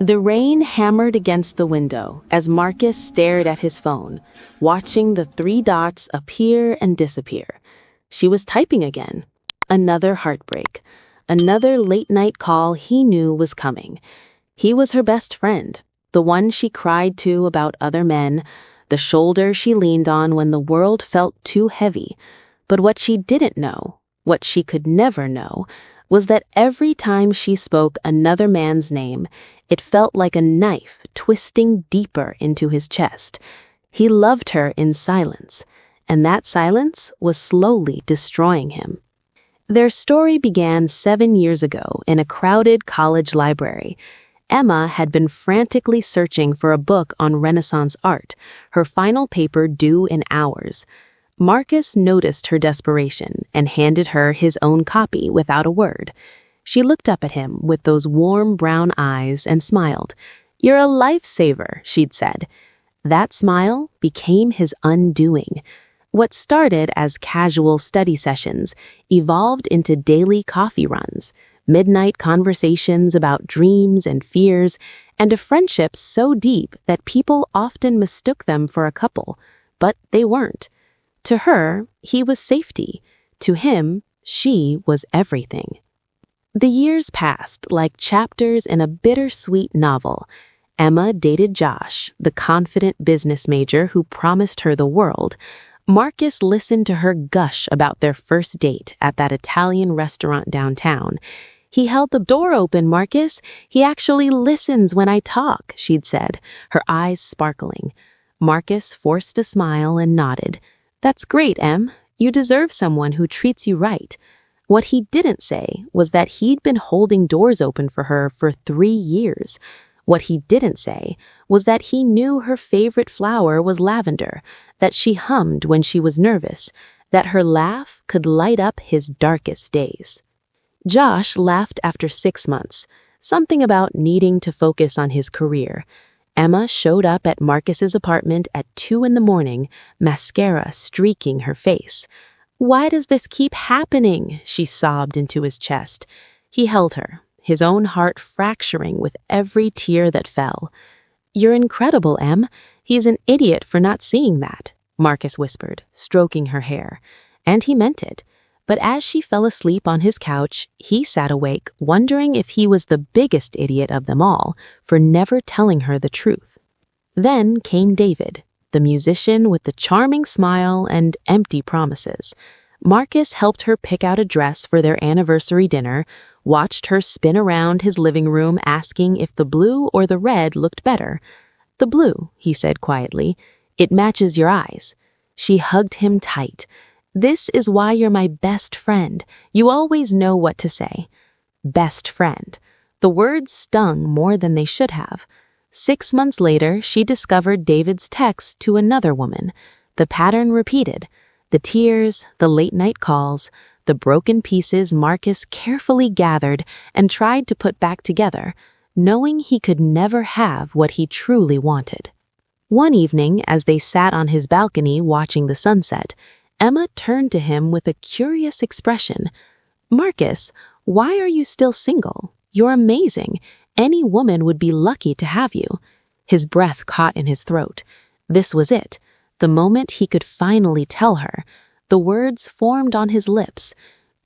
The rain hammered against the window as Marcus stared at his phone, watching the three dots appear and disappear. She was typing again. Another heartbreak. Another late-night call he knew was coming. He was her best friend, the one she cried to about other men, the shoulder she leaned on when the world felt too heavy. But what she didn't know, what she could never know, was that every time she spoke another man's name, it felt like a knife twisting deeper into his chest. He loved her in silence, and that silence was slowly destroying him. Their story began 7 years ago in a crowded college library. Emma had been frantically searching for a book on Renaissance art, her final paper due in hours. Marcus noticed her desperation and handed her his own copy without a word. She looked up at him with those warm brown eyes and smiled. "You're a lifesaver," she'd said. That smile became his undoing. What started as casual study sessions evolved into daily coffee runs, midnight conversations about dreams and fears, and a friendship so deep that people often mistook them for a couple, but they weren't. To her, he was safety. To him, she was everything. The years passed like chapters in a bittersweet novel. Emma dated Josh, the confident business major who promised her the world. Marcus listened to her gush about their first date at that Italian restaurant downtown. "He held the door open, Marcus. He actually listens when I talk," she'd said, her eyes sparkling. Marcus forced a smile and nodded. "That's great, Em. You deserve someone who treats you right." What he didn't say was that he'd been holding doors open for her for 3 years. What he didn't say was that he knew her favorite flower was lavender, that she hummed when she was nervous, that her laugh could light up his darkest days. Josh left after 6 months, something about needing to focus on his career. Emma showed up at Marcus's apartment at 2 in the morning, mascara streaking her face. "Why does this keep happening?" she sobbed into his chest. He held her, his own heart fracturing with every tear that fell. "You're incredible, Em. He's an idiot for not seeing that," Marcus whispered, stroking her hair. And he meant it. But as she fell asleep on his couch, he sat awake, wondering if he was the biggest idiot of them all for never telling her the truth. Then came David, the musician with the charming smile and empty promises. Marcus helped her pick out a dress for their anniversary dinner, watched her spin around his living room asking if the blue or the red looked better. "The blue," he said quietly. "It matches your eyes." She hugged him tight. "This is why you're my best friend. You always know what to say." Best friend. The words stung more than they should have. 6 months later, she discovered David's text to another woman. The pattern repeated. The tears, the late-night calls, the broken pieces Marcus carefully gathered and tried to put back together, knowing he could never have what he truly wanted. One evening, as they sat on his balcony watching the sunset, Emma turned to him with a curious expression. "Marcus, why are you still single? You're amazing. Any woman would be lucky to have you." His breath caught in his throat. This was it, the moment he could finally tell her. The words formed on his lips.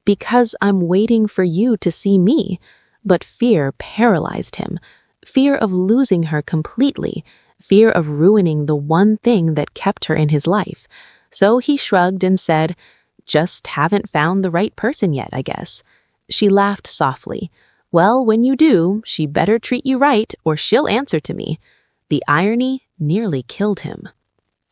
"Because I'm waiting for you to see me." But fear paralyzed him. Fear of losing her completely. Fear of ruining the one thing that kept her in his life. So he shrugged and said, "Just haven't found the right person yet, I guess." She laughed softly. "Well, when you do, she better treat you right or she'll answer to me." The irony nearly killed him.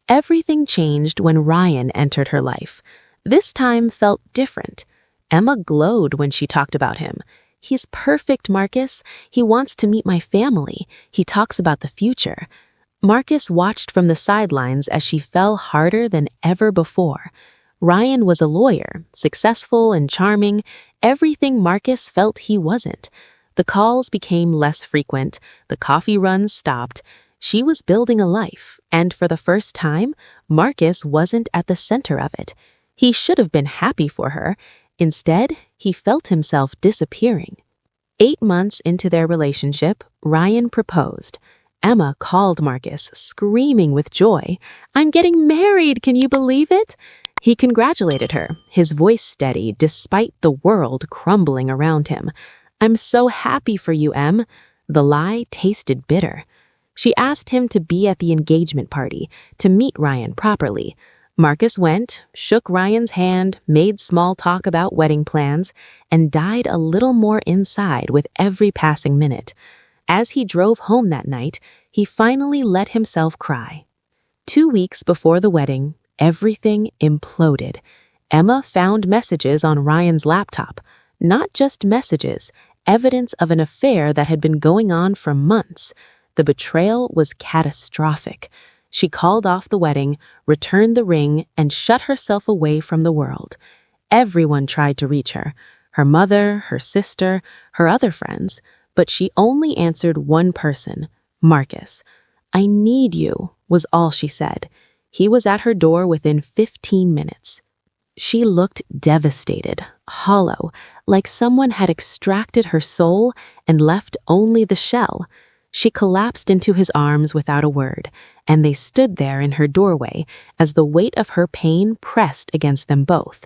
Everything changed when Ryan entered her life. This time felt different. Emma glowed when she talked about him. "He's perfect, Marcus. He wants to meet my family. He talks about the future." Marcus watched from the sidelines as she fell harder than ever before. Ryan was a lawyer, successful and charming, everything Marcus felt he wasn't. The calls became less frequent, the coffee runs stopped. She was building a life, and for the first time, Marcus wasn't at the center of it. He should have been happy for her. Instead, he felt himself disappearing. 8 months into their relationship, Ryan proposed. Emma called Marcus, screaming with joy. "I'm getting married, can you believe it?" He congratulated her, his voice steady despite the world crumbling around him. "I'm so happy for you, Em." The lie tasted bitter. She asked him to be at the engagement party, to meet Ryan properly. Marcus went, shook Ryan's hand, made small talk about wedding plans, and died a little more inside with every passing minute. As he drove home that night, he finally let himself cry. 2 weeks before the wedding, everything imploded. Emma found messages on Ryan's laptop. Not just messages, evidence of an affair that had been going on for months. The betrayal was catastrophic. She called off the wedding, returned the ring, and shut herself away from the world. Everyone tried to reach her, her mother, her sister, her other friends, but she only answered one person, Marcus. "I need you," was all she said. He was at her door within 15 minutes. She looked devastated, hollow, like someone had extracted her soul and left only the shell. She collapsed into his arms without a word, and they stood there in her doorway as the weight of her pain pressed against them both.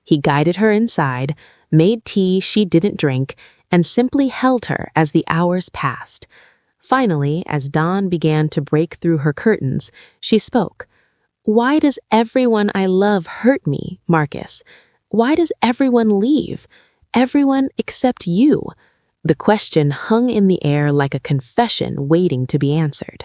He guided her inside, made tea she didn't drink, and simply held her as the hours passed. Finally, as dawn began to break through her curtains, she spoke. "Why does everyone I love hurt me, Marcus? Why does everyone leave? Everyone except you?" The question hung in the air like a confession waiting to be answered.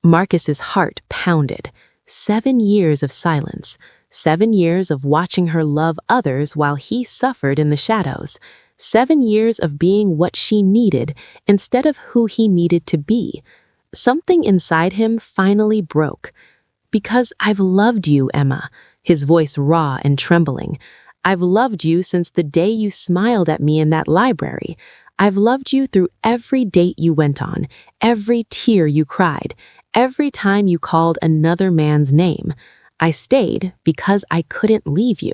Marcus's heart pounded. 7 years of silence. 7 years of watching her love others while he suffered in the shadows. 7 years of being what she needed instead of who he needed to be. Something inside him finally broke. "Because I've loved you, Emma," his voice raw and trembling. "I've loved you since the day you smiled at me in that library. I've loved you through every date you went on, every tear you cried, every time you called another man's name. I stayed because I couldn't leave you.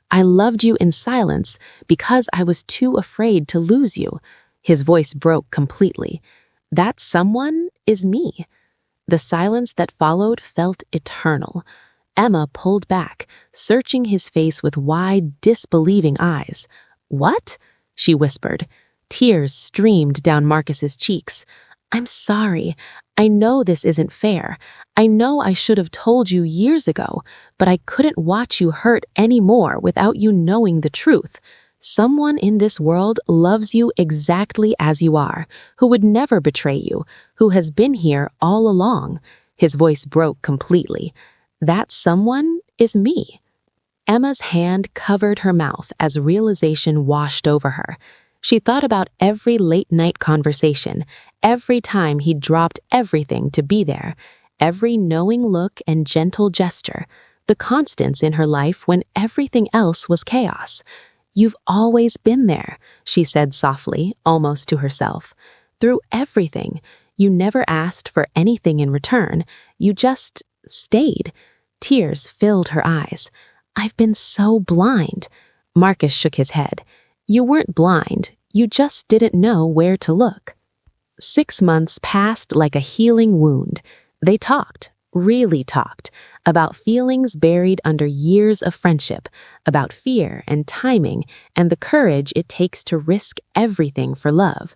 I loved you in silence because I was too afraid to lose you." His voice broke completely. "That someone is me." The silence that followed felt eternal. Emma pulled back, searching his face with wide, disbelieving eyes. "What?" she whispered. Tears streamed down Marcus's cheeks. "I'm sorry. I know this isn't fair. I know I should have told you years ago, but I couldn't watch you hurt anymore without you knowing the truth. Someone in this world loves you exactly as you are, who would never betray you, who has been here all along." His voice broke completely. "That someone is me." Emma's hand covered her mouth as realization washed over her. She thought about every late-night conversation, every time he dropped everything to be there, every knowing look and gentle gesture, the constants in her life when everything else was chaos. "You've always been there," she said softly, almost to herself. "Through everything, you never asked for anything in return. You just stayed." Tears filled her eyes. "I've been so blind." Marcus shook his head. "You weren't blind. You just didn't know where to look." 6 months passed like a healing wound. They talked, really talked, about feelings buried under years of friendship, about fear and timing and the courage it takes to risk everything for love.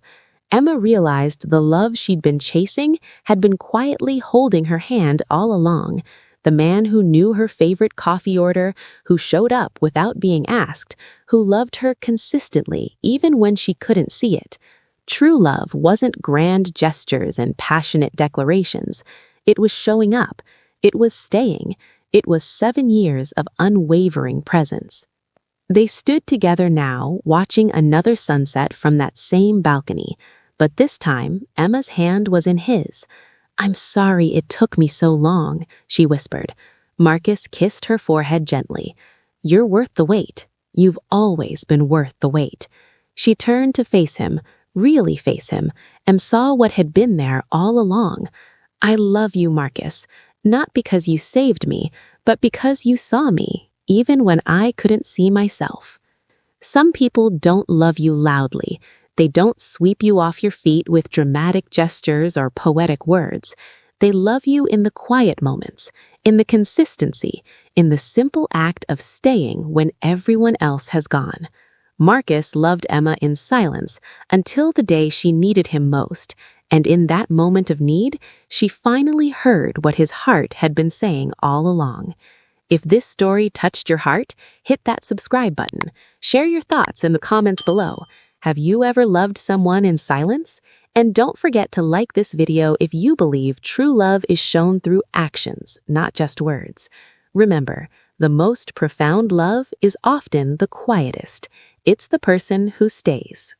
Emma realized the love she'd been chasing had been quietly holding her hand all along. The man who knew her favorite coffee order, who showed up without being asked, who loved her consistently even when she couldn't see it. True love wasn't grand gestures and passionate declarations. It was showing up. It was staying. It was 7 years of unwavering presence. They stood together now, watching another sunset from that same balcony. But this time, Emma's hand was in his. "I'm sorry it took me so long," she whispered. Marcus kissed her forehead gently. "You're worth the wait. You've always been worth the wait." She turned to face him, really face him, and saw what had been there all along. "I love you, Marcus, not because you saved me, but because you saw me, even when I couldn't see myself." Some people don't love you loudly. They don't sweep you off your feet with dramatic gestures or poetic words. They love you in the quiet moments, in the consistency, in the simple act of staying when everyone else has gone. Marcus loved Emma in silence until the day she needed him most, and in that moment of need, she finally heard what his heart had been saying all along. If this story touched your heart, hit that subscribe button. Share your thoughts in the comments below. Have you ever loved someone in silence? And don't forget to like this video if you believe true love is shown through actions, not just words. Remember, the most profound love is often the quietest. It's the person who stays.